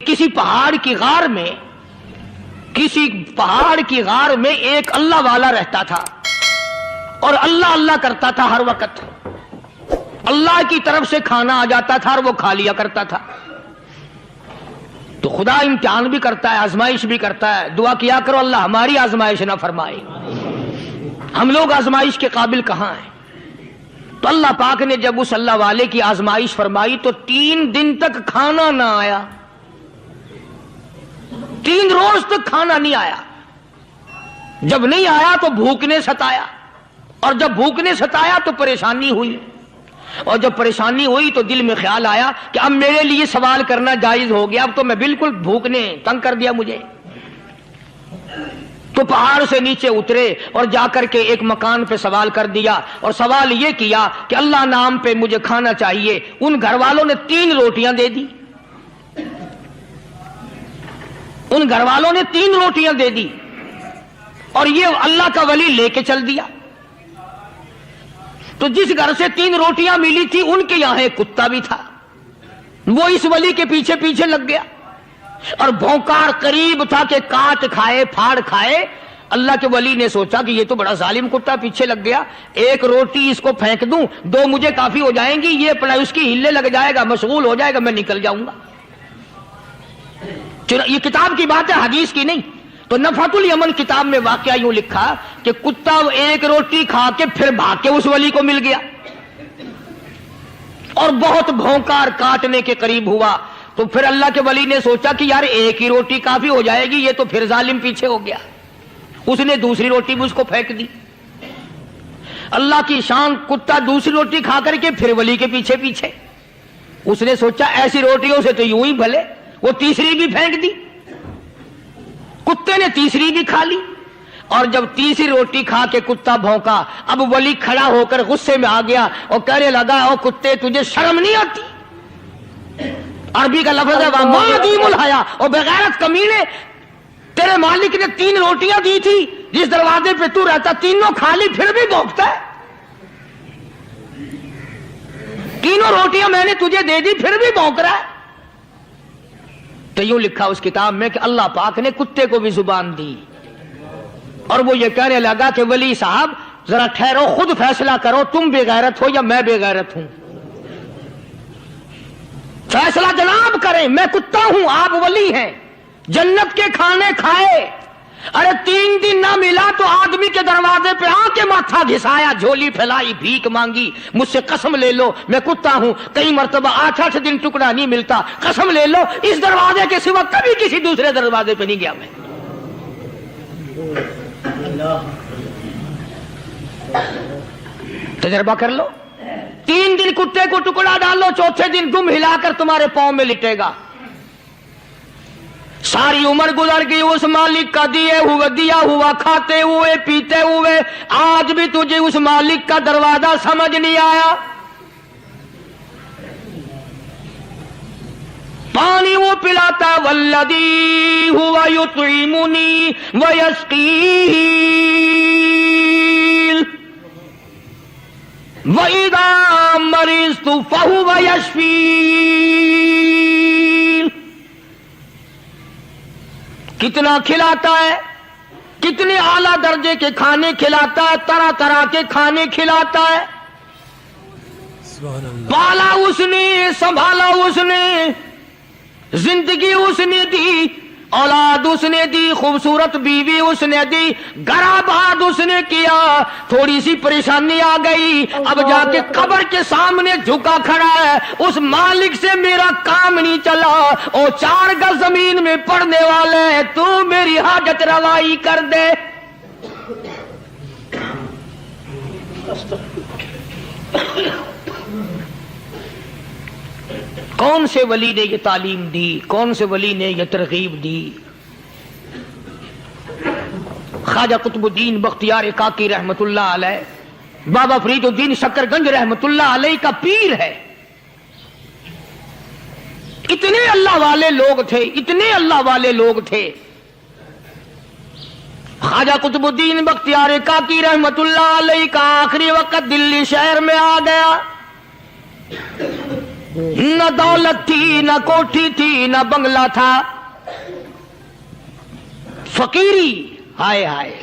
کسی پہاڑ کی غار میں ایک اللہ والا رہتا تھا اور اللہ اللہ کرتا تھا ہر وقت. اللہ کی طرف سے کھانا آ جاتا تھا اور وہ کھا لیا کرتا تھا. تو خدا امتحان بھی کرتا ہے، آزمائش بھی کرتا ہے. دعا کیا کرو اللہ ہماری آزمائش نہ فرمائے. ہم لوگ آزمائش کے قابل کہاں ہیں؟ تو اللہ پاک نے جب اس اللہ والے کی آزمائش فرمائی تو 3 دن تک کھانا نہ آیا. 3 روز تک کھانا نہیں آیا. جب نہیں آیا تو بھوک نے ستایا، اور جب بھوک نے ستایا تو پریشانی ہوئی، اور جب پریشانی ہوئی تو دل میں خیال آیا کہ اب میرے لیے سوال کرنا جائز ہو گیا، اب تو میں بالکل بھوک نے تنگ کر دیا مجھے. تو پہاڑ سے نیچے اترے اور جا کر کے ایک مکان پہ سوال کر دیا، اور سوال یہ کیا کہ اللہ نام پہ مجھے کھانا چاہیے. ان گھر والوں نے 3 روٹیاں دے دی. ان گھر والوں نے 3 روٹیاں دے دی اور یہ اللہ کا ولی لے کے چل دیا. تو جس گھر سے 3 روٹیاں ملی تھی ان کے یہاں ایک کتا بھی تھا. وہ اس ولی کے پیچھے پیچھے لگ گیا اور بھونکار قریب تھا کہ کاٹ کھائے پھاڑ کھائے. اللہ کے ولی نے سوچا کہ یہ تو بڑا ظالم کتا پیچھے لگ گیا، 1 روٹی اس کو پھینک دوں، 2 مجھے کافی ہو جائیں گی، یہ اپنا اس کی ہلے لگ جائے گا، مشغول ہو جائے گا، میں نکل جاؤں گا. یہ کتاب کی بات ہے، حدیث کی نہیں. تو نفحۃ الیمن کتاب میں واقعہ یوں لکھا کہ کتا 1 روٹی کھا کے پھر بھاگ کے اس ولی کو مل گیا اور بہت بھونکار کاٹنے کے قریب ہوا. تو پھر اللہ کے ولی نے سوچا کہ یار 1 ہی روٹی کافی ہو جائے گی، یہ تو پھر ظالم پیچھے ہو گیا. اس نے دوسری روٹی بھی اس کو پھینک دی. اللہ کی شان، کتا دوسری روٹی کھا کر کے پھر ولی کے پیچھے پیچھے. اس نے سوچا ایسی روٹیوں سے تو یوں ہی بھلے، وہ تیسری بھی پھینک دی. کتے نے تیسری بھی کھا لی، اور جب تیسری روٹی کھا کے کتا بھونکا، اب ولی کھڑا ہو کر غصے میں آ گیا اور کہنے لگا او کتے تجھے شرم نہیں آتی؟ عربی کا لفظ ہے وَمَعَدِيمُ الْحَيَا، اور بغیرت کمینے، تیرے مالک نے 3 روٹیاں دی تھی، جس دروازے پہ تو رہتا تینوں کھا لی، پھر بھی بھونکتا ہے. 3 روٹیاں میں نے تجھے دے دی پھر بھی بھونک رہا ہے. تو یوں لکھا اس کتاب میں کہ اللہ پاک نے کتے کو بھی زبان دی اور وہ یہ کہنے لگا کہ ولی صاحب ذرا ٹھہرو، خود فیصلہ کرو، تم بے غیرت ہو یا میں بے غیرت ہوں. فیصلہ جناب کریں، میں کتا ہوں، آپ ولی ہیں. جنت کے کھانے کھائے، ارے 3 دن نہ ملا تو آدمی کے دروازے پہ آ کے ماتھا گھسایا، جھولی پھیلائی، بھیک مانگی، مجھ سے قسم لے لو میں کتا ہوں. کئی مرتبہ 8 دن ٹکڑا نہیں ملتا، قسم لے لو اس دروازے کے سوا کبھی کسی دوسرے دروازے پہ نہیں گیا میں. تجربہ کر لو. 3 دن کتے کو ٹکڑا ڈالو، 4تھے دن دم ہلا کر تمہارے پاؤں میں لٹے گا. ساری عمر گزر گئی اس مالک کا دیا ہوا کھاتے ہوئے پیتے ہوئے، آج بھی تجھے اس مالک کا دروازہ سمجھ نہیں آیا. پانی وہ پلاتا والذی ہوا یطعمنی ویسقین وَإِذَا مَرِضْتُ فَهُوَ يَشْفِينِ. کتنا کھلاتا ہے، کتنے اعلیٰ درجے کے کھانے کھلاتا ہے، طرح طرح کے کھانے کھلاتا ہے. پالا اس نے، سنبھالا اس نے، زندگی اس نے دی، اولاد اس نے دی، خوبصورت بیوی اس نے دی، گھر آباد اس نے کیا. تھوڑی سی پریشانی آ گئی، اب جا کے قبر کے سامنے جھکا کھڑا ہے، اس مالک سے میرا کام نہیں چلا، او 4 گز زمین میں پڑنے والے، تو میری حاجت روائی کر دے. کون سے ولی نے یہ تعلیم دی، کون سے ولی نے یہ ترغیب دی؟ خواجہ قطب الدین بختیار کاکی رحمت اللہ علیہ، بابا فرید الدین شکر گنج رحمت اللہ علیہ کا پیر ہے. اتنے اللہ والے لوگ تھے، اتنے اللہ والے لوگ تھے. خواجہ قطب الدین بختیار کاکی رحمت اللہ علیہ کا آخری وقت دلی شہر میں آ گیا. نہ دولت تھی، نہ کوٹھی تھی، نہ بنگلہ تھا، فقیری. ہائے ہائے،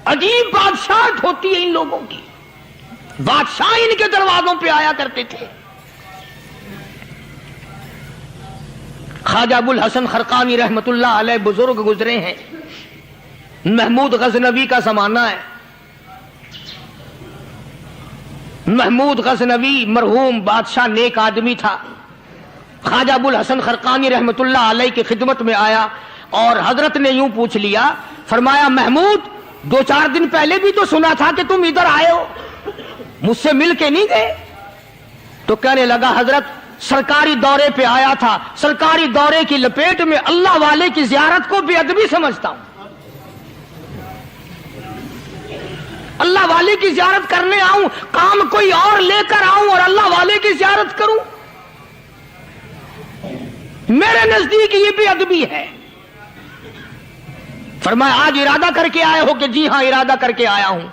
عجیب بادشاہت ہوتی ہے ان لوگوں کی. بادشاہ ان کے دروازوں پہ آیا کرتے تھے. خواجہ ابو الحسن خرقانی رحمت اللہ علیہ بزرگ گزرے ہیں. محمود غزنوی کا زمانہ ہے. محمود غزنوی مرحوم بادشاہ نیک آدمی تھا. خواجہ ابو الحسن خرقانی رحمت اللہ علیہ کی خدمت میں آیا اور حضرت نے یوں پوچھ لیا، فرمایا محمود 2-4 دن پہلے بھی تو سنا تھا کہ تم ادھر آئے ہو، مجھ سے مل کے نہیں گئے؟ تو کہنے لگا حضرت سرکاری دورے پہ آیا تھا، سرکاری دورے کی لپیٹ میں اللہ والے کی زیارت کو بے ادبی سمجھتا ہوں. اللہ والے کی زیارت کرنے آؤں، کام کوئی اور لے کر آؤں اور اللہ والے کی زیارت کروں؟ میرے نزدیک یہ بے ادبی ہے. فرمایا آج ارادہ کر کے آئے ہو؟ کہ جی ہاں ارادہ کر کے آیا ہوں.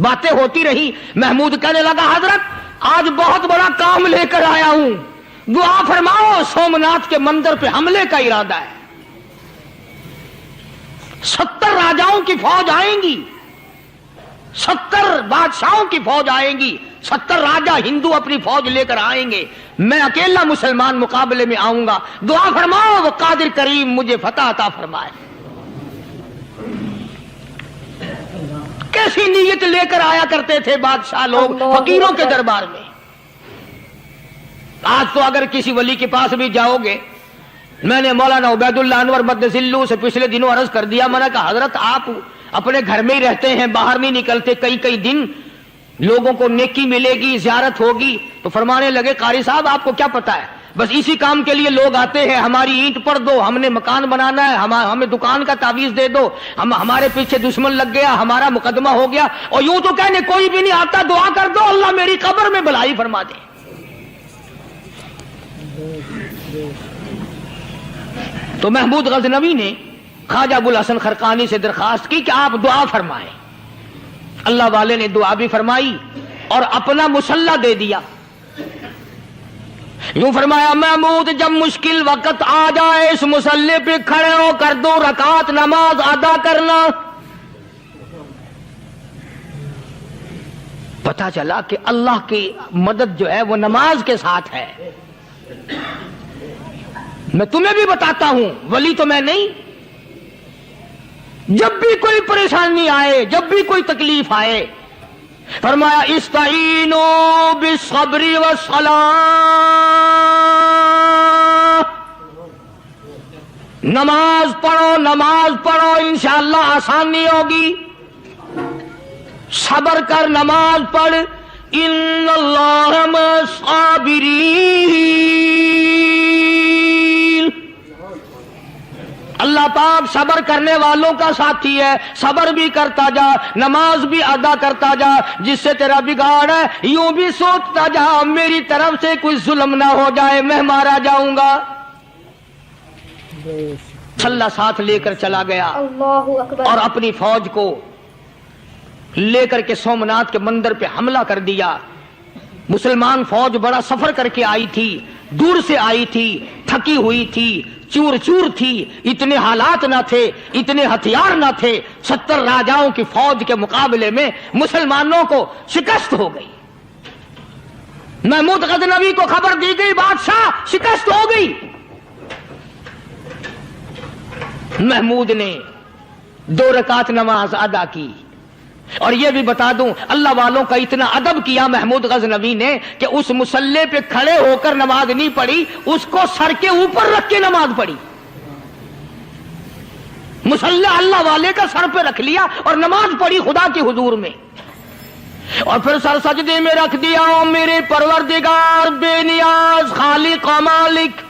باتیں ہوتی رہی. محمود کہنے لگا حضرت آج بہت بڑا کام لے کر آیا ہوں، دعا فرماؤ. سومناتھ کے مندر پہ حملے کا ارادہ ہے. 70 راجاؤں کی فوج آئیں گی، 70 بادشاہوں کی فوج آئیں گی، 70 راجا ہندو اپنی فوج لے کر آئیں گے، میں اکیلا مسلمان مقابلے میں آؤں گا. دعا فرماؤ وہ قادر کریم مجھے فتح عطا فرمائے. کیسی نیت لے کر آیا کرتے تھے بادشاہ لوگ فقیروں کے دربار میں. آج تو اگر کسی ولی کے پاس بھی جاؤ گے، میں نے مولانا عبید اللہ انور مدذلو سے پچھلے دنوں عرض کر دیا، میں نے کہا حضرت آپ اپنے گھر میں ہی رہتے ہیں، باہر نہیں نکلتے، کئی دن لوگوں کو نیکی ملے گی، زیارت ہوگی. تو فرمانے لگے قاری صاحب آپ کو کیا پتا ہے، بس اسی کام کے لیے لوگ آتے ہیں. ہماری اینٹ پڑ دو، ہم نے مکان بنانا ہے، ہمیں دکان کا تعویذ دے دو، ہمارے پیچھے دشمن لگ گیا، ہمارا مقدمہ ہو گیا، اور یوں تو کہنے کوئی بھی نہیں آتا، دعا کر دو اللہ میری قبر میں بھلائی فرما دے. تو محمود غزنوی نے خواجہ ابو الحسن خرقانی سے درخواست کی کہ آپ دعا فرمائیں. اللہ والے نے دعا بھی فرمائی اور اپنا مسلح دے دیا. یوں فرمایا محمود جب مشکل وقت آ جائے اس مسلح پہ کھڑے ہو کر 2 رکعت نماز ادا کرنا. پتا چلا کہ اللہ کی مدد جو ہے وہ نماز کے ساتھ ہے. میں تمہیں بھی بتاتا ہوں، ولی تو میں نہیں. جب بھی کوئی پریشانی آئے، جب بھی کوئی تکلیف آئے، فرمایا استعینوا بالصبر والصلاۃ، نماز پڑھو انشاءاللہ آسانی ہوگی. صبر کر، نماز پڑھ. ان اللہ مع الصابرین، اللہ پاک صبر کرنے والوں کا ساتھی ہے. صبر بھی کرتا جا، نماز بھی ادا کرتا جا. جس سے تیرا بگاڑ ہے یوں بھی سوچتا جا میری طرف سے کوئی ظلم نہ ہو جائے، میں مارا جاؤں گا. اللہ ساتھ لے کر چلا گیا اور اپنی فوج کو لے کر کے سومناتھ کے مندر پہ حملہ کر دیا. مسلمان فوج بڑا سفر کر کے آئی تھی، دور سے آئی تھی، تھکی ہوئی تھی، چور تھی، اتنے حالات نہ تھے، اتنے ہتھیار نہ تھے. 70 راجاؤں کی فوج کے مقابلے میں مسلمانوں کو شکست ہو گئی. محمود غزنوی کو خبر دی گئی بادشاہ شکست ہو گئی. محمود نے 2 رکعت نماز ادا کی. اور یہ بھی بتا دوں اللہ والوں کا اتنا ادب کیا محمود غزنوی نے کہ اس مسلح پہ کھڑے ہو کر نماز نہیں پڑھی، اس کو سر کے اوپر رکھ کے نماز پڑھی. مسلح اللہ والے کا سر پہ رکھ لیا اور نماز پڑھی خدا کی حضور میں. اور پھر سر سجدے میں رکھ دیا. او میرے پروردگار بے نیاز خالق و مالک،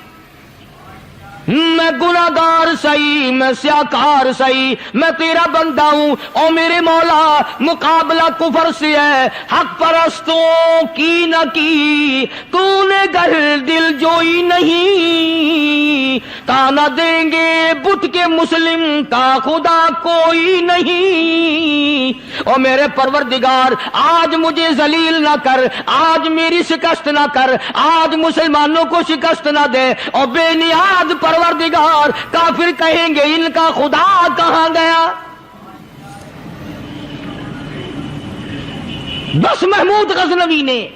میں گناہگار صحیح، میں سیاکار صحیح، میں تیرا بندہ ہوں. او میرے مولا مقابلہ کفر سے ہے، حق پرستوں کی نہ کی تو نے گر دل جوئی نہیں، تا نہ دیں گے بت کے مسلم کا خدا کوئی نہیں۔ او میرے پروردگار آج مجھے ذلیل نہ کر، آج میری شکست نہ کر، آج مسلمانوں کو شکست نہ دے۔ اور بے نیاز پروردگار کافر کہیں گے ان کا خدا کہاں گیا؟ بس محمود غزنوی نے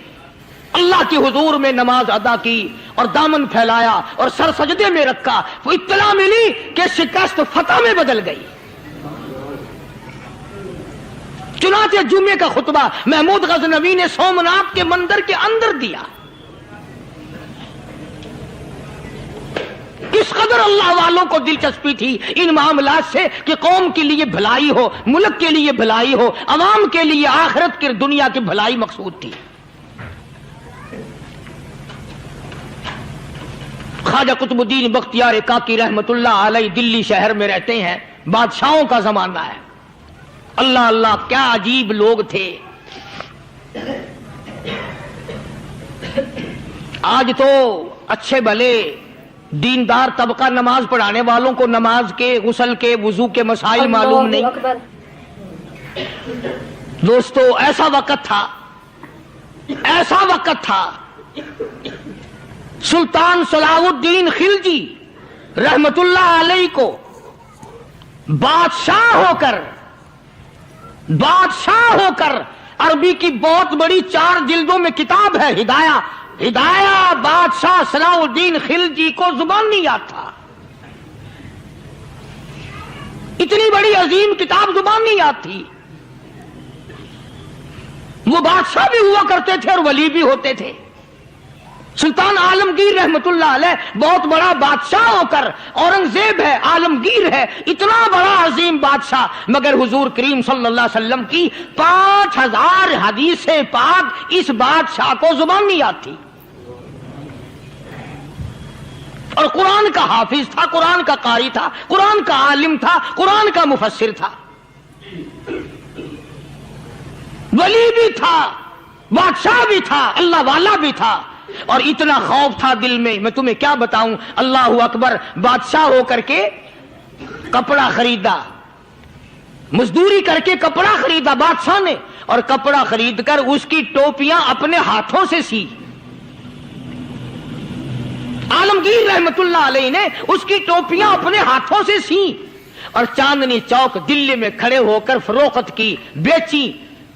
اللہ کے حضور میں نماز ادا کی اور دامن پھیلایا اور سر سجدے میں رکھا، وہ اطلاع ملی کہ شکست فتح میں بدل گئی۔ چنانچہ جمعے کا خطبہ محمود غزنوی نے سومناتھ کے مندر کے اندر دیا۔ اس قدر اللہ والوں کو دلچسپی تھی ان معاملات سے کہ قوم کے لیے بھلائی ہو، ملک کے لیے بھلائی ہو، عوام کے لیے آخرت کی دنیا کی بھلائی مقصود تھی۔ خواجہ قطب الدین بختیار کاکی رحمت اللہ علیہ دلی شہر میں رہتے ہیں، بادشاہوں کا زمانہ ہے۔ اللہ اللہ کیا عجیب لوگ تھے۔ آج تو اچھے بھلے دیندار طبقہ نماز پڑھانے والوں کو نماز کے، غسل کے، وضو کے مسائل معلوم نہیں۔ دوستو ایسا وقت تھا، ایسا وقت تھا، سلطان صلاح الدین خلجی رحمت اللہ علیہ کو بادشاہ ہو کر عربی کی بہت بڑی 4 جلدوں میں کتاب ہے ہدایہ بادشاہ صلاح الدین خلجی کو زبان نہیں یاد تھا۔ اتنی بڑی عظیم کتاب زبان نہیں یاد تھی۔ وہ بادشاہ بھی ہوا کرتے تھے اور ولی بھی ہوتے تھے۔ سلطان عالمگیر رحمت اللہ علیہ بہت بڑا بادشاہ ہو کر، اورنگزیب ہے، عالمگیر ہے، اتنا بڑا عظیم بادشاہ، مگر حضور کریم صلی اللہ علیہ وسلم کی 5000 حدیث پاک اس بادشاہ کو زبان نہیں یاد تھی۔ اور قرآن کا حافظ تھا، قرآن کا قاری تھا، قرآن کا عالم تھا، قرآن کا مفسر تھا، ولی بھی تھا، بادشاہ بھی تھا، اللہ والا بھی تھا، اور اتنا خوف تھا دل میں تمہیں کیا بتاؤں۔ اللہ اکبر، بادشاہ ہو کر کے کپڑا خریدا، مزدوری کر کے کپڑا خریدا بادشاہ نے، اور کپڑا خرید کر اس کی ٹوپیاں اپنے ہاتھوں سے سی۔ عالمگیر رحمت اللہ علیہ نے اس کی ٹوپیاں اپنے ہاتھوں سے سی اور چاندنی چوک دلی میں کھڑے ہو کر فروخت کی، بیچی۔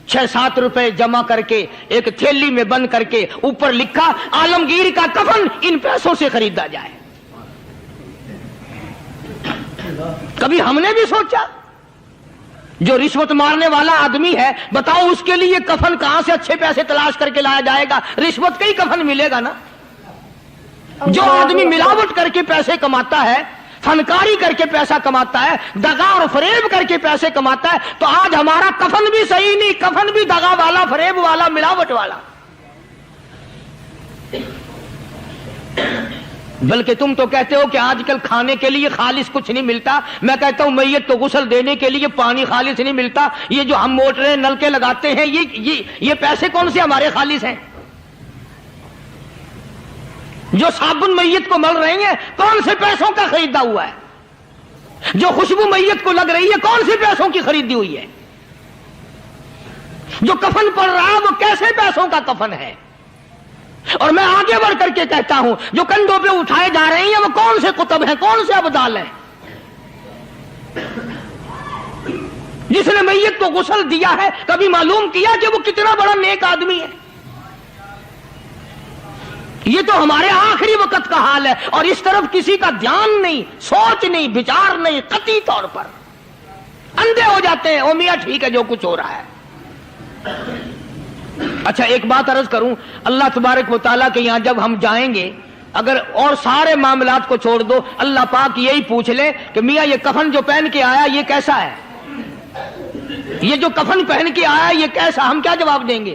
6-7 روپے جمع کر کے ایک تھیلی میں بند کر کے اوپر لکھا عالمگیر کا کفن ان پیسوں سے خریدا جائے۔ کبھی ہم نے بھی سوچا جو رشوت مارنے والا آدمی ہے، بتاؤ اس کے لیے کفن کہاں سے اچھے پیسے تلاش کر کے لایا جائے گا؟ رشوت کا ہی کفن ملے گا نا۔ جو آدمی ملاوٹ کر کے پیسے کماتا ہے، فنکاری کر کے پیسہ کماتا ہے، دغا اور فریب کر کے پیسے کماتا ہے، تو آج ہمارا کفن بھی صحیح نہیں، کفن بھی دغا والا، فریب والا، ملاوٹ والا۔ بلکہ تم تو کہتے ہو کہ آج کل کھانے کے لیے خالص کچھ نہیں ملتا، میں کہتا ہوں میت کو غسل دینے کے لیے پانی خالص نہیں ملتا۔ یہ جو ہم موٹریں نلکے لگاتے ہیں، یہ پیسے کون سے ہمارے خالص ہیں؟ جو صابن میت کو مل رہی ہیں کون سے پیسوں کا خریدا ہوا ہے؟ جو خوشبو میت کو لگ رہی ہے کون سے پیسوں کی خریدی ہوئی ہے؟ جو کفن پڑ رہا ہے وہ کیسے پیسوں کا کفن ہے؟ اور میں آگے بڑھ کر کے کہتا ہوں جو کندھوں پہ اٹھائے جا رہے ہیں وہ کون سے کتب ہیں، کون سے ابدال ہیں؟ جس نے میت کو غسل دیا ہے کبھی معلوم کیا کہ وہ کتنا بڑا نیک آدمی ہے؟ یہ تو ہمارے آخری وقت کا حال ہے، اور اس طرف کسی کا دھیان نہیں، سوچ نہیں، بچار نہیں، قطعی طور پر اندھے ہو جاتے ہیں۔ او میاں ٹھیک ہے جو کچھ ہو رہا ہے۔ اچھا ایک بات عرض کروں، اللہ تبارک و تعالیٰ کے یہاں جب ہم جائیں گے، اگر اور سارے معاملات کو چھوڑ دو، اللہ پاک یہی پوچھ لے کہ میاں یہ کفن جو پہن کے آیا یہ کیسا ہے؟ یہ جو کفن پہن کے آیا یہ کیسا؟ ہم کیا جواب دیں گے؟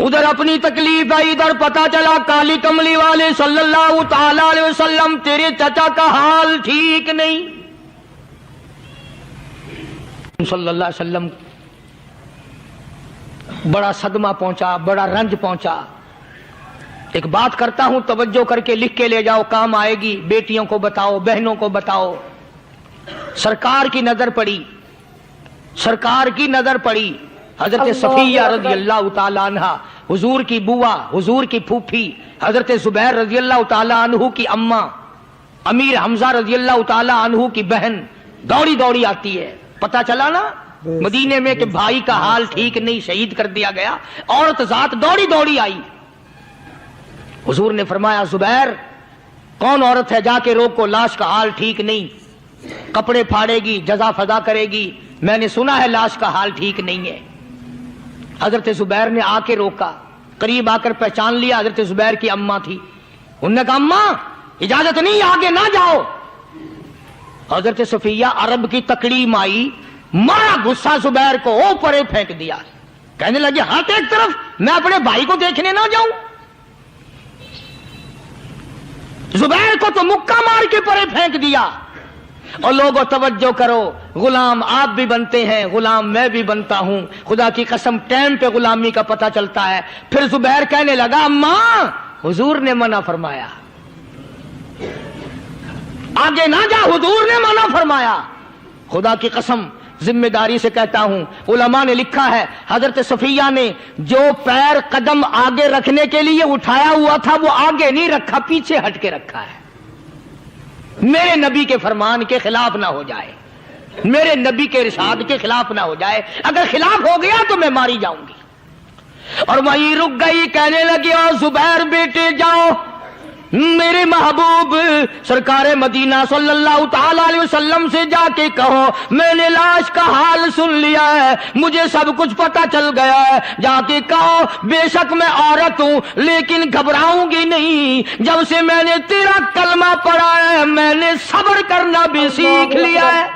ادھر اپنی تکلیف ہے، ادھر پتا چلا کالی کملی والے صلی اللہ تعالی علیہ وسلم تیرے چچا کا حال ٹھیک نہیں. صلی اللہ علیہ وسلم بڑا صدمہ پہنچا، بڑا رنج پہنچا. ایک بات کرتا ہوں، توجہ کر کے لکھ کے لے جاؤ، کام آئے گی. بیٹیوں کو بتاؤ، بہنوں کو بتاؤ. سرکار کی نظر پڑی، سرکار کی نظر پڑی. حضرت صفیہ رضی اللہ تعالی عنہ، حضور کی بوا، حضور کی پھوپھی، حضرت زبیر رضی اللہ تعالی عنہ کی اماں، امیر حمزہ رضی اللہ تعالی عنہ کی بہن دوڑی دوڑی آتی ہے. پتا چلا نا مدینے میں کہ بھائی کا حال ٹھیک نہیں، شہید کر دیا گیا. عورت ذات دوڑی دوڑی آئی. حضور نے فرمایا زبیر کون عورت ہے، جا کے روکو، لاش کا حال ٹھیک نہیں، کپڑے پھاڑے گی، جزا فضا کرے گی، میں نے سنا ہے لاش کا حال ٹھیک نہیں ہے. حضرت زبیر نے آ کے روکا، قریب آ کر پہچان لیا حضرت زبیر کی اماں تھی. انہوں نے کہا اماں اجازت نہیں، آگے نہ جاؤ. حضرت صفیہ عرب کی تکڑی مائی، مارا غصہ زبیر کو، او پرے پھینک دیا. کہنے لگے ہاتھ ایک طرف، میں اپنے بھائی کو دیکھنے نہ جاؤں. زبیر کو تو مکہ مار کے پرے پھینک دیا. اور لوگوں توجہ کرو، غلام آپ بھی بنتے ہیں، غلام میں بھی بنتا ہوں. خدا کی قسم ٹائم پہ غلامی کا پتہ چلتا ہے. پھر زبیر کہنے لگا اماں حضور نے منع فرمایا، آگے نہ جا، حضور نے منع فرمایا. خدا کی قسم ذمہ داری سے کہتا ہوں، علماء نے لکھا ہے حضرت صفیہ نے جو پیر قدم آگے رکھنے کے لیے اٹھایا ہوا تھا وہ آگے نہیں رکھا، پیچھے ہٹ کے رکھا ہے. میرے نبی کے فرمان کے خلاف نہ ہو جائے، میرے نبی کے ارشاد کے خلاف نہ ہو جائے. اگر خلاف ہو گیا تو میں ماری جاؤں گی. اور وہیں رک گئی. کہنے لگی او زبیر بیٹے جاؤ، میرے محبوب سرکار مدینہ صلی اللہ تعالی علیہ وسلم سے جا کے کہو میں نے لاش کا حال سن لیا ہے، مجھے سب کچھ پتا چل گیا ہے. جا کے کہو بے شک میں عورت ہوں لیکن گھبراؤں گی نہیں. جب سے میں نے تیرا کلمہ پڑھا ہے میں نے صبر کرنا بھی سیکھ لیا ہے.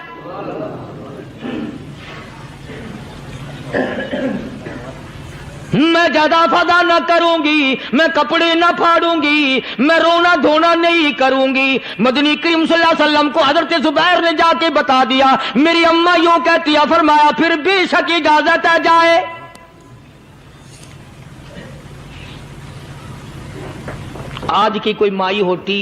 میں زیادہ فضا نہ کروں گی، میں کپڑے نہ پھاڑوں گی، میں رونا دھونا نہیں کروں گی. مدنی کریم صلی اللہ علیہ وسلم کو حضرت زبیر نے جا کے بتا دیا. میری اماں یوں کہتی ہے، فرمایا پھر بے شک اجازت ہے جائے. آج کی کوئی مائی ہوتی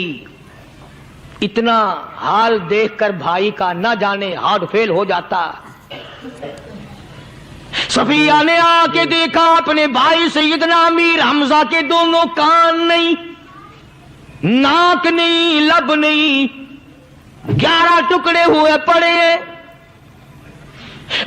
اتنا حال دیکھ کر بھائی کا نہ جانے ہارٹ فیل ہو جاتا. صفیہ نے آ کے دیکھا اپنے بھائی سیدنا امیر حمزہ کے دونوں کان نہیں، ناک نہیں، لب نہیں، 11 ٹکڑے ہوئے پڑے.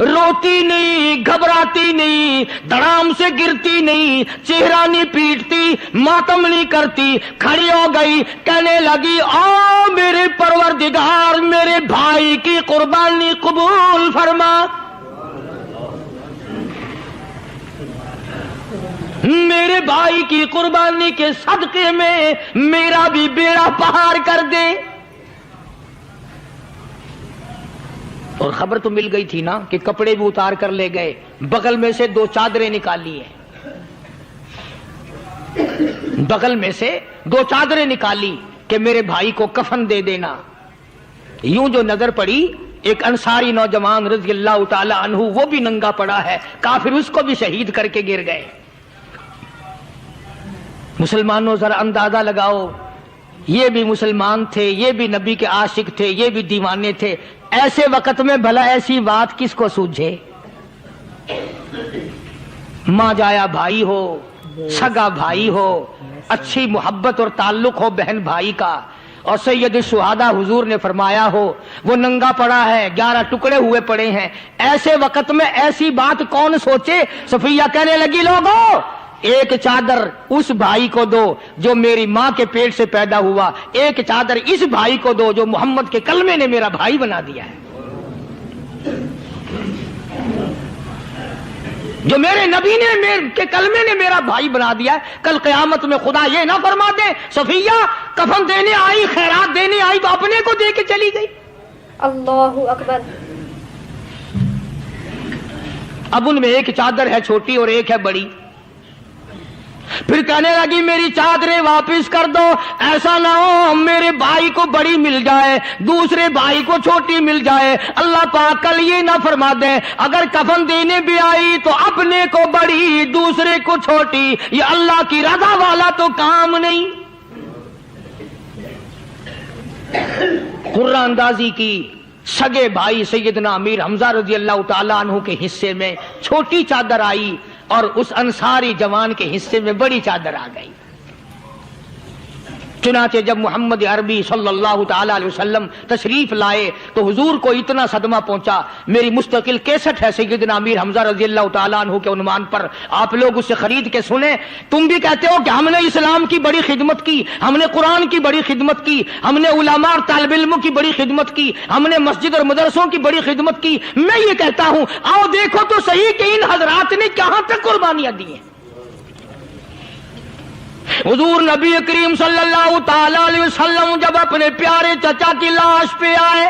روتی نہیں، گھبراتی نہیں، دھڑام سے گرتی نہیں، چہرہ نہیں پیٹتی، ماتم نہیں کرتی. کھڑی ہو گئی، کہنے لگی او میرے پروردگار میرے بھائی کی قربانی قبول فرما، میرے بھائی کی قربانی کے صدقے میں میرا بھی بیڑا پار کر دے. اور خبر تو مل گئی تھی نا کہ کپڑے بھی اتار کر لے گئے. بغل میں سے 2 چادریں نکالی ہیں، بغل میں سے 2 چادریں نکالی کہ میرے بھائی کو کفن دے دینا. یوں جو نظر پڑی ایک انصاری نوجوان رضی اللہ تعالی عنہ، وہ بھی ننگا پڑا ہے، کافر اس کو بھی شہید کر کے گر گئے. مسلمانوں ذرا اندازہ لگاؤ، یہ بھی مسلمان تھے، یہ بھی نبی کے عاشق تھے، یہ بھی دیوانے تھے. ایسے وقت میں بھلا ایسی بات کس کو سوجھے؟ ماں جایا بھائی ہو، سگا بھائی ہو، اچھی محبت اور تعلق ہو بہن بھائی کا، اور سید الشہداء حضور نے فرمایا ہو وہ ننگا پڑا ہے، 11 ٹکڑے ہوئے پڑے ہیں. ایسے وقت میں ایسی بات کون سوچے؟ صفیہ کہنے لگی لوگوں ایک چادر اس بھائی کو دو جو میری ماں کے پیٹ سے پیدا ہوا، ایک چادر اس بھائی کو دو جو محمد کے کلمے نے میرا بھائی بنا دیا ہے، جو میرے نبی نے کے کلمے نے میرا بھائی بنا دیا ہے. کل قیامت میں خدا یہ نہ فرما دے صفیہ کفن دینے آئی، خیرات دینے آئی تو اپنے کو دے کے چلی گئی. اللہ اکبر. اب ان میں ایک چادر ہے چھوٹی اور ایک ہے بڑی. پھر کہنے لگی میری چادریں واپس کر دو، ایسا نہ ہو میرے بھائی کو بڑی مل جائے دوسرے بھائی کو چھوٹی مل جائے، اللہ پاک کل یہ نہ فرما دے اگر کفن دینے بھی آئی تو اپنے کو بڑی دوسرے کو چھوٹی، یہ اللہ کی رضا والا تو کام نہیں۔ قرآن اندازی کی، سگے بھائی سیدنا امیر حمزہ رضی اللہ تعالیٰ عنہ کے حصے میں چھوٹی چادر آئی اور اس انصاری جوان کے حصے میں بڑی چادر آ گئی۔ چنانچہ جب محمد عربی صلی اللہ تعالی علیہ وسلم تشریف لائے تو حضور کو اتنا صدمہ پہنچا، میری مستقل کیسٹ ہے سیدنا امیر حمزہ رضی اللہ تعالیٰ عنہ کے عنوان پر، آپ لوگ اسے خرید کے سنیں۔ تم بھی کہتے ہو کہ ہم نے اسلام کی بڑی خدمت کی، ہم نے قرآن کی بڑی خدمت کی، ہم نے علماء اور طالب علموں کی بڑی خدمت کی، ہم نے مسجد اور مدرسوں کی بڑی خدمت کی۔ میں یہ کہتا ہوں آؤ دیکھو تو صحیح کہ ان حضرات نے کہاں تک قربانیاں دی ہیں۔ حضور نبی کریم صلی اللہ تعالی علیہ وسلم جب اپنے پیارے چچا کی لاش پہ آئے،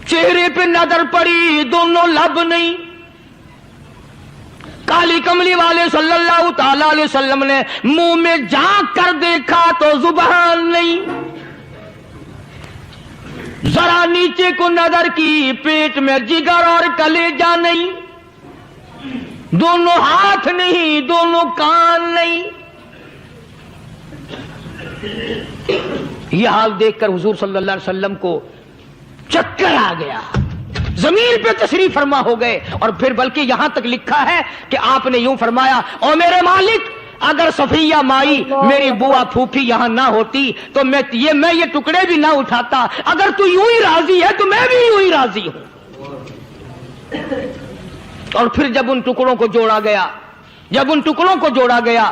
چہرے پہ نظر پڑی دونوں لب نہیں، کالی کملی والے صلی اللہ تعالی علیہ وسلم نے منہ میں جھانک کر دیکھا تو زبان نہیں، ذرا نیچے کو نظر کی پیٹ میں جگر اور کلیجہ نہیں، دونوں ہاتھ نہیں دونوں کان نہیں۔ یہ حال دیکھ کر حضور صلی اللہ علیہ وسلم کو چکر آ گیا، زمین پہ تشریف فرما ہو گئے، اور پھر بلکہ یہاں تک لکھا ہے کہ آپ نے یوں فرمایا او میرے مالک اگر صفیہ مائی میری بوا پھوپھی یہاں نہ ہوتی تو میں یہ ٹکڑے بھی نہ اٹھاتا، اگر تو یوں ہی راضی ہے تو میں بھی یوں ہی راضی ہوں۔ اور پھر جب ان ٹکڑوں کو جوڑا گیا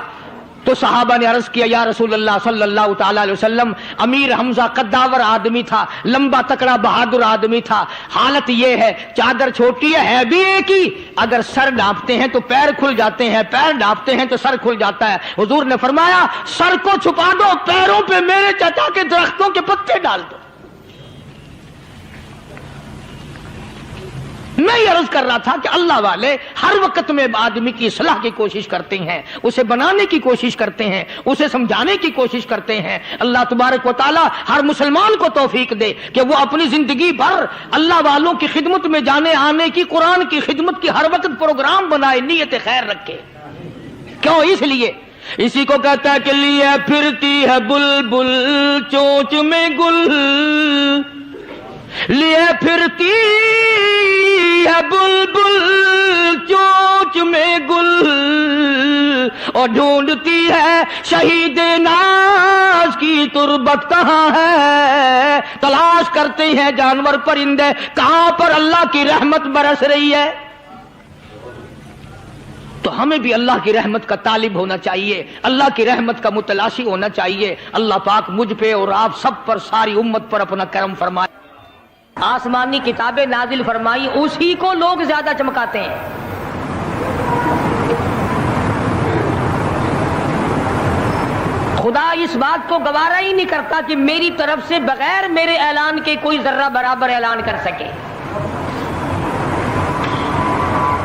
تو صحابہ نے عرض کیا یا رسول اللہ صلی اللہ تعالی علیہ وسلم، امیر حمزہ قداور آدمی تھا، لمبا تکڑا بہادر آدمی تھا، حالت یہ ہے چادر چھوٹی ہے بھی ایک ہی، اگر سر ڈھانپتے ہیں تو پیر کھل جاتے ہیں، پیر ڈھانپتے ہیں تو سر کھل جاتا ہے۔ حضور نے فرمایا سر کو چھپا دو، پیروں پہ میرے چچا کے درختوں کے پتے ڈال دو۔ میں یہ عرض کر رہا تھا کہ اللہ والے ہر وقت میں آدمی کی اصلاح کی کوشش کرتے ہیں، اسے بنانے کی کوشش کرتے ہیں، اسے سمجھانے کی کوشش کرتے ہیں۔ اللہ تبارک و تعالی ہر مسلمان کو توفیق دے کہ وہ اپنی زندگی بھر اللہ والوں کی خدمت میں جانے آنے کی، قرآن کی خدمت کی ہر وقت پروگرام بنائے، نیت خیر رکھے۔ کیوں؟ اس لیے اسی کو کہتا ہے کہ لیے پھرتی ہے بلبل چونچ میں گل، لیے پھرتی ہے بلبل چونچ میں گل، اور ڈھونڈتی ہے شہید ناز کی تربت کہاں ہے، تلاش کرتے ہیں جانور پرندے کہاں پر اللہ کی رحمت برس رہی ہے۔ تو ہمیں بھی اللہ کی رحمت کا طالب ہونا چاہیے، اللہ کی رحمت کا متلاشی ہونا چاہیے۔ اللہ پاک مجھ پہ اور آپ سب پر، ساری امت پر اپنا کرم فرمائے۔ آسمانی کتابیں نازل فرمائی، اسی کو لوگ زیادہ چمکاتے ہیں۔ خدا اس بات کو گوارا ہی نہیں کرتا کہ میری طرف سے بغیر میرے اعلان کے کوئی ذرہ برابر اعلان کر سکے۔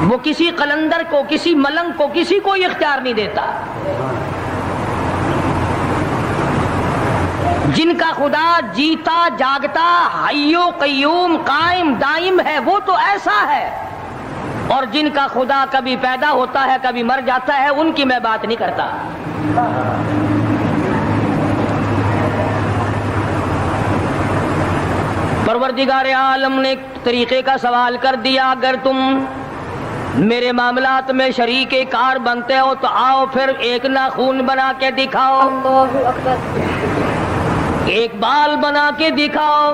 وہ کسی قلندر کو، کسی ملنگ کو، کسی کو اختیار نہیں دیتا۔ جن کا خدا جیتا جاگتا حی و قیوم قائم دائم ہے وہ تو ایسا ہے، اور جن کا خدا کبھی پیدا ہوتا ہے کبھی مر جاتا ہے ان کی میں بات نہیں کرتا۔ پروردگار عالم نے طریقے کا سوال کر دیا، اگر تم میرے معاملات میں شریک کار بنتے ہو تو آؤ پھر ایک ناخون بنا کے دکھاؤ، اللہ اکبر، ایک بال بنا کے دکھاؤ،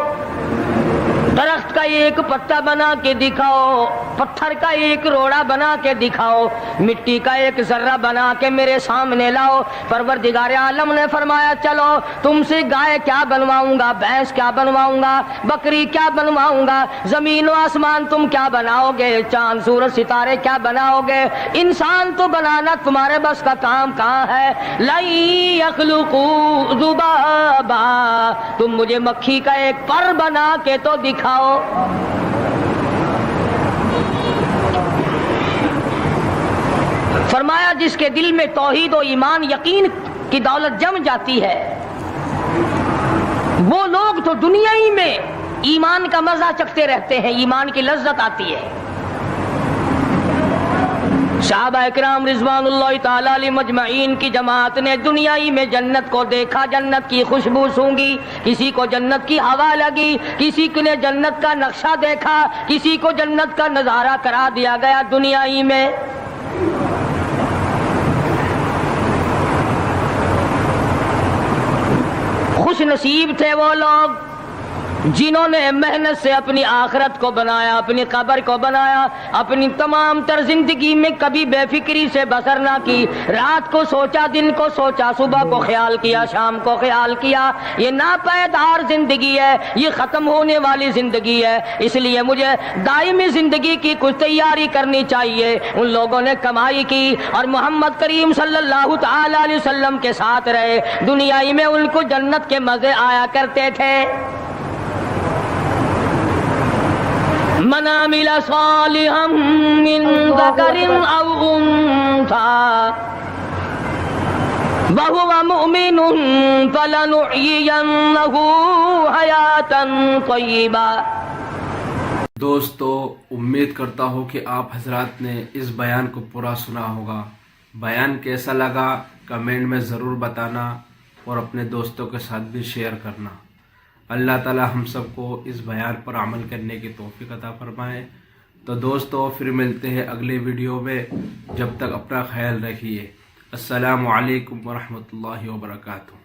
درخت کا ایک پتا بنا کے دکھاؤ، پتھر کا ایک روڑا بنا کے دکھاؤ، مٹی کا ایک ذرہ بنا کے میرے سامنے لاؤ۔ پروردگار عالم نے فرمایا چلو تم سے گائے کیا بنواؤں گا، بھینس کیا بنواؤں گا، بکری کیا بنواؤں گا، زمین و آسمان تم کیا بناؤ گے، چاند سورج ستارے کیا بناؤ گے، انسان تو بنانا تمہارے بس کا کام کہاں ہے۔ لَن يَخْلُقُوا ذُبَابًا، تم مجھے مکھی کا ایک پر بنا کے تو دکھاؤ۔ فرمایا جس کے دل میں توحید و ایمان یقین کی دولت جم جاتی ہے وہ لوگ تو دنیا ہی میں ایمان کا مزہ چکھتے رہتے ہیں، ایمان کی لذت آتی ہے۔ صحابہ کرام رضوان اللہ تعالی علیہ مجمعین کی جماعت نے دنیائی میں جنت کو دیکھا، جنت کی خوشبو سونگھی، کسی کو جنت کی ہوا لگی، کسی نے جنت کا نقشہ دیکھا، کسی کو جنت کا نظارہ کرا دیا گیا دنیائی میں۔ خوش نصیب تھے وہ لوگ جنہوں نے محنت سے اپنی آخرت کو بنایا، اپنی قبر کو بنایا، اپنی تمام تر زندگی میں کبھی بے فکری سے بسر نہ کی، رات کو سوچا، دن کو سوچا، صبح کو خیال کیا، شام کو خیال کیا۔ یہ ناپائیدار زندگی ہے، یہ ختم ہونے والی زندگی ہے، اس لیے مجھے دائمی زندگی کی کچھ تیاری کرنی چاہیے۔ ان لوگوں نے کمائی کی اور محمد کریم صلی اللہ تعالی علیہ وسلم کے ساتھ رہے، دنیائی میں ان کو جنت کے مزے آیا کرتے تھے۔ من عمل صالحا من ذکر او انثى وهو مؤمن فلنحيينه حیاتا طیبا۔ دوستو، امید کرتا ہوں کہ آپ حضرات نے اس بیان کو پورا سنا ہوگا۔ بیان کیسا لگا کمنٹ میں ضرور بتانا اور اپنے دوستوں کے ساتھ بھی شیئر کرنا۔ اللہ تعالی ہم سب کو اس بیان پر عمل کرنے کی توفیق عطا فرمائے۔ تو دوستو پھر ملتے ہیں اگلے ویڈیو میں، جب تک اپنا خیال رکھیے۔ السلام علیکم ورحمۃ اللہ وبرکاتہ۔